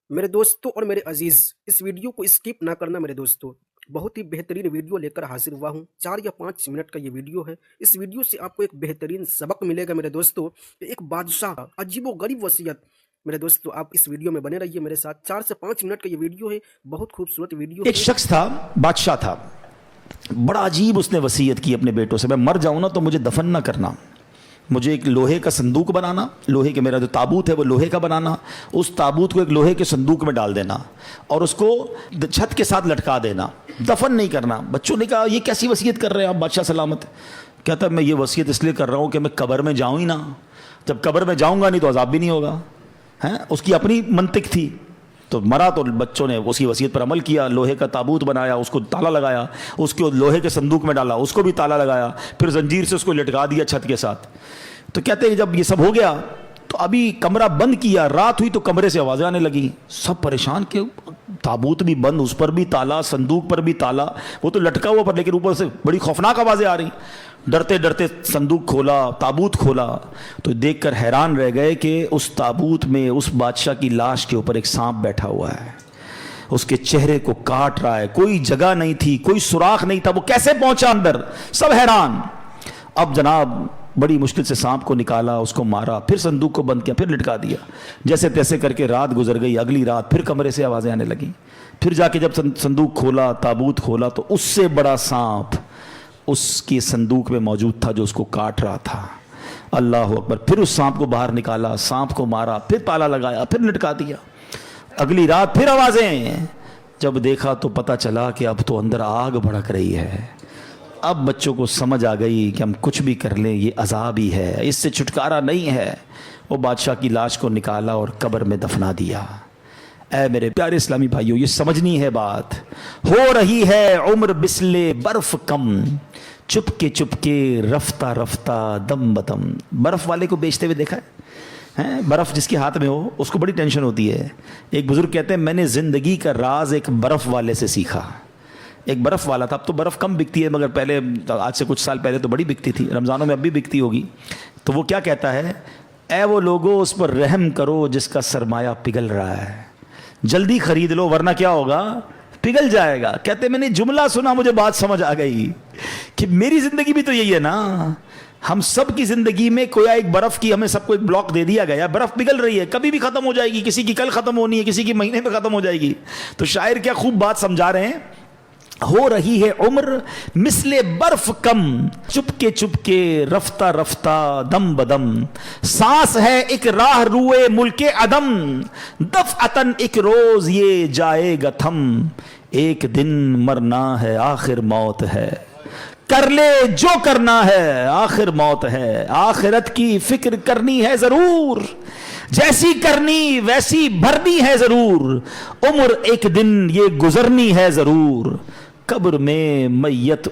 میرے دوستوں اور میرے عزیز، اس ویڈیو کو اسکپ نہ کرنا میرے دوستوں۔ بہت ہی بہترین ویڈیو لے کر حاضر ہوا ہوں۔ 4 یا 5 منٹ کا یہ ویڈیو ہے۔ اس ویڈیو سے آپ کو ایک بہترین سبق ملے گا میرے دوستوں کہ ایک بادشاہ کا عجیب و غریب وصیت۔ میرے دوستوں آپ اس ویڈیو میں بنے رہیے میرے ساتھ۔ 4 سے 5 منٹ کا یہ ویڈیو ہے، بہت خوبصورت ویڈیو ہے۔ ایک شخص تھا، بادشاہ تھا، بڑا عجیب اس نے وصیت کی اپنے بیٹوں سے، میں مر جاؤں نا تو مجھے دفن نہ کرنا، مجھے ایک لوہے کا صندوق بنانا، لوہے کے میرا جو تابوت ہے وہ لوہے کا بنانا، اس تابوت کو ایک لوہے کے صندوق میں ڈال دینا اور اس کو چھت کے ساتھ لٹکا دینا، دفن نہیں کرنا۔ بچوں نے کہا یہ کیسی وصیت کر رہے ہیں آپ بادشاہ سلامت؟ کہتا ہے میں یہ وصیت اس لیے کر رہا ہوں کہ میں قبر میں جاؤں ہی نا، جب قبر میں جاؤں گا نہیں تو عذاب بھی نہیں ہوگا۔ اس کی اپنی منطق تھی، تو مرا تو بچوں نے اس کی وصیت پر عمل کیا، لوہے کا تابوت بنایا، اس کو تالا لگایا، اس کو لوہے کے صندوق میں ڈالا، اس کو بھی تالا لگایا، پھر زنجیر سے اس کو لٹکا دیا چھت کے ساتھ۔ تو کہتے ہیں جب یہ سب ہو گیا تو ابھی کمرہ بند کیا، رات ہوئی تو کمرے سے آوازیں آنے لگی، سب پریشان کہ تابوت بھی بند، اس پر بھی تالا، صندوق پر بھی تالا، وہ تو لٹکا ہوا پر لیکن اوپر سے بڑی خوفناک آوازیں آ رہی۔ ڈرتے ڈرتے صندوق کھولا، تابوت کھولا تو دیکھ کر حیران رہ گئے کہ اس تابوت میں اس بادشاہ کی لاش کے اوپر ایک سانپ بیٹھا ہوا ہے، اس کے چہرے کو کاٹ رہا ہے، کوئی جگہ نہیں تھی، کوئی سوراخ نہیں تھا، وہ کیسے پہنچا اندر؟ سب حیران۔ اب جناب بڑی مشکل سے سانپ کو نکالا، اس کو مارا، پھر صندوق کو بند کیا، پھر لٹکا دیا۔ جیسے تیسے کر کے رات گزر گئی، اگلی رات پھر کمرے سے آوازیں آنے لگیں، پھر جا کے جب صندوق کھولا، تابوت کھولا تو اس سے بڑا سانپ اس کے صندوق میں موجود تھا جو اس کو کاٹ رہا تھا۔ اللہ اکبر! پھر اس سانپ کو باہر نکالا، سانپ کو مارا، پھر تالا لگایا، پھر لٹکا دیا۔ اگلی رات پھر آوازیں، جب دیکھا تو پتہ چلا کہ اب تو اندر آگ بھڑک رہی ہے۔ اب بچوں کو سمجھ آ گئی کہ ہم کچھ بھی کر لیں یہ عذاب ہی ہے، اس سے چھٹکارا نہیں ہے۔ وہ بادشاہ کی لاش کو نکالا اور قبر میں دفنا دیا۔ اے میرے پیارے اسلامی بھائیوں، یہ سمجھنی ہے بات۔ ہو رہی ہے عمر بسلے برف کم، چپ کے رفتہ رفتہ دم بدم۔ برف والے کو بیچتے ہوئے دیکھا ہے؟ برف جس کے ہاتھ میں ہو اس کو بڑی ٹینشن ہوتی ہے۔ ایک بزرگ کہتے ہیں میں نے زندگی کا راز ایک برف والے سے سیکھا۔ ایک برف والا تھا، اب تو برف کم بکتی ہے مگر پہلے، آج سے کچھ سال پہلے تو بڑی بکتی تھی، رمضانوں میں اب بھی بکتی ہوگی۔ تو وہ کیا کہتا ہے؟ اے وہ لوگو اس پر رحم کرو جس کا سرمایہ پگھل رہا ہے، جلدی خرید لو ورنہ کیا ہوگا؟ پگھل جائے گا۔ کہتے میں نے جملہ سنا، مجھے بات سمجھ آ گئی کہ میری زندگی بھی تو یہی ہے نا، ہم سب کی زندگی میں کوئی ایک برف کی، ہمیں سب کو ایک بلاک دے دیا گیا، برف پگھل رہی ہے، کبھی بھی ختم ہو جائے گی، کسی کی کل ختم ہونی ہے، کسی کی مہینے میں ختم ہو جائے گی۔ تو شاعر کیا خوب بات سمجھا رہے ہیں، ہو رہی ہے عمر مثل برف کم، چپ کے رفتہ رفتہ دم بدم، سانس ہے ایک راہ روئے ملک عدم، دفعتن ایک روز یہ جائے گا تھم، ایک دن مرنا ہے آخر موت ہے، کر لے جو کرنا ہے آخر موت ہے، آخرت کی فکر کرنی ہے ضرور، جیسی کرنی ویسی بھرنی ہے ضرور، عمر ایک دن یہ گزرنی ہے ضرور، قبر میں میت